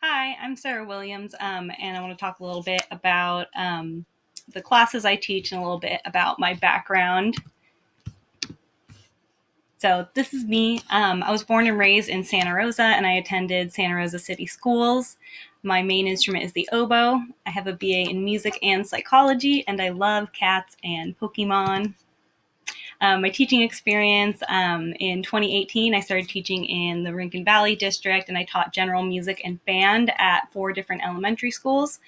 Hi, I'm Sara Williams, and I want to talk a little bit about the classes I teach and a little bit about my background. So this is me. I was born and raised in Santa Rosa, and I attended Santa Rosa City Schools. My main instrument is the oboe. I have a BA in music and psychology, and I love cats and Pokemon. My teaching experience in 2018, I started teaching in the Rincon Valley district, and I taught general music and band at 4 different elementary schools.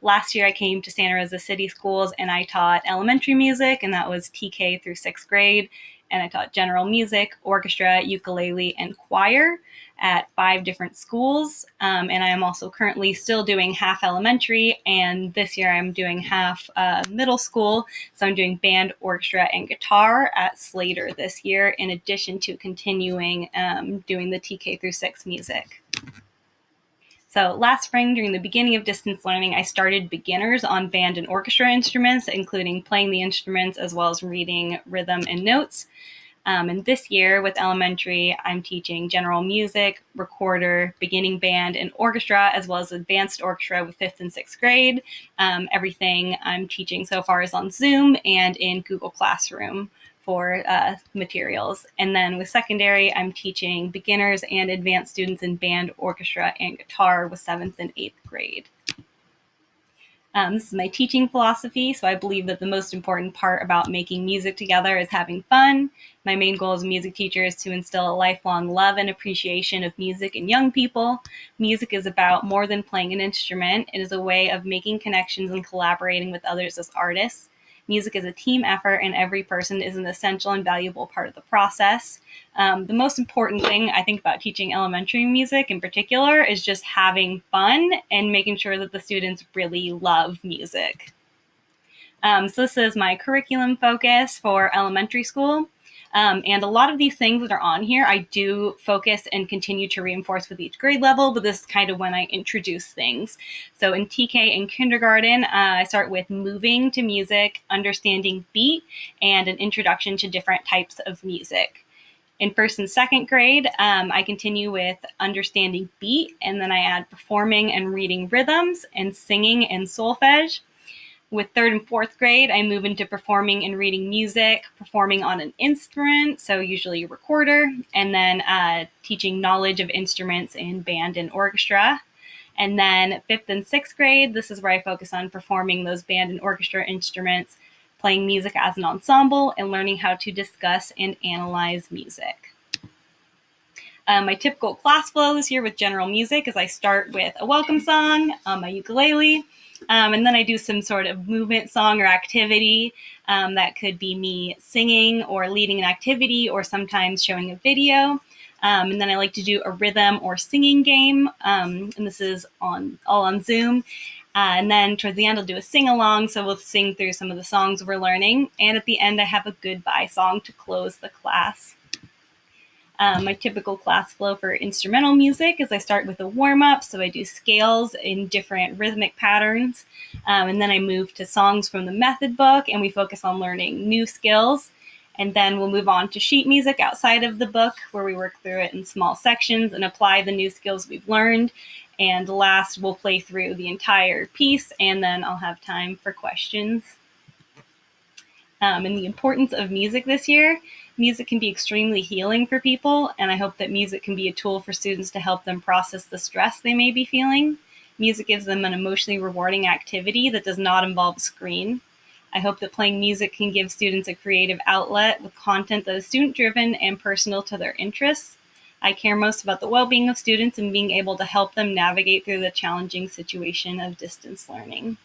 Last year, I came to Santa Rosa City Schools, and I taught elementary music, and that was TK through 6th grade. And I taught general music, orchestra, ukulele, and choir at 5 different schools. And I am also currently still doing half elementary, and this year I'm doing half middle school. So I'm doing band, orchestra, and guitar at Slater this year, in addition to continuing doing the TK through 6 music. So last spring, during the beginning of distance learning, I started beginners on band and orchestra instruments, including playing the instruments as well as reading rhythm and notes. And this year with elementary, I'm teaching general music, recorder, beginning band, and orchestra, as well as advanced orchestra with 5th and 6th grade. Everything I'm teaching so far is on Zoom and in Google Classroom for materials. And then with secondary, I'm teaching beginners and advanced students in band, orchestra, and guitar with 7th and 8th grade. This is my teaching philosophy. So I believe that the most important part about making music together is having fun. My main goal as a music teacher is to instill a lifelong love and appreciation of music in young people. Music is about more than playing an instrument. It is a way of making connections and collaborating with others as artists. Music is a team effort, and every person is an essential and valuable part of the process. The most important thing I think about teaching elementary music in particular is just having fun and making sure that the students really love music. So this is my curriculum focus for elementary school. And a lot of these things that are on here, I do focus and continue to reinforce with each grade level, but this is kind of when I introduce things. So in TK and kindergarten, I start with moving to music, understanding beat, and an introduction to different types of music. In 1st and 2nd grade, I continue with understanding beat, and then I add performing and reading rhythms, and singing and solfege. With 3rd and 4th grade, I move into performing and reading music, performing on an instrument, so usually a recorder, and then teaching knowledge of instruments in band and orchestra. And then 5th and 6th grade, this is where I focus on performing those band and orchestra instruments, playing music as an ensemble, and learning how to discuss and analyze music. My typical class flow this year with general music is I start with a welcome song on my ukulele, and then I do some sort of movement song or activity. That could be me singing or leading an activity, or sometimes showing a video. And then I like to do a rhythm or singing game, and this is all on Zoom. And then towards the end, I'll do a sing-along, so we'll sing through some of the songs we're learning. And at the end, I have a goodbye song to close the class. My typical class flow for instrumental music is I start with a warm-up, so I do scales in different rhythmic patterns, and then I move to songs from the method book, and we focus on learning new skills. And then we'll move on to sheet music outside of the book, where we work through it in small sections and apply the new skills we've learned. And last, we'll play through the entire piece, and then I'll have time for questions. And the importance of music this year. Music can be extremely healing for people, and I hope that music can be a tool for students to help them process the stress they may be feeling. Music gives them an emotionally rewarding activity that does not involve a screen. I hope that playing music can give students a creative outlet with content that is student-driven and personal to their interests. I care most about the well-being of students and being able to help them navigate through the challenging situation of distance learning.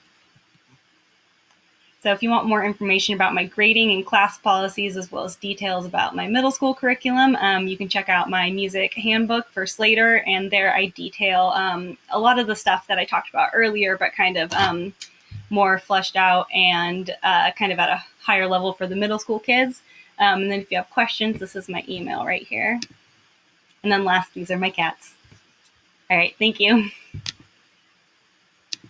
So if you want more information about my grading and class policies, as well as details about my middle school curriculum, you can check out my music handbook for Slater, and there I detail a lot of the stuff that I talked about earlier, but kind of more fleshed out and kind of at a higher level for the middle school kids. And then if you have questions, this is my email right here. And then last, these are my cats. All right, thank you.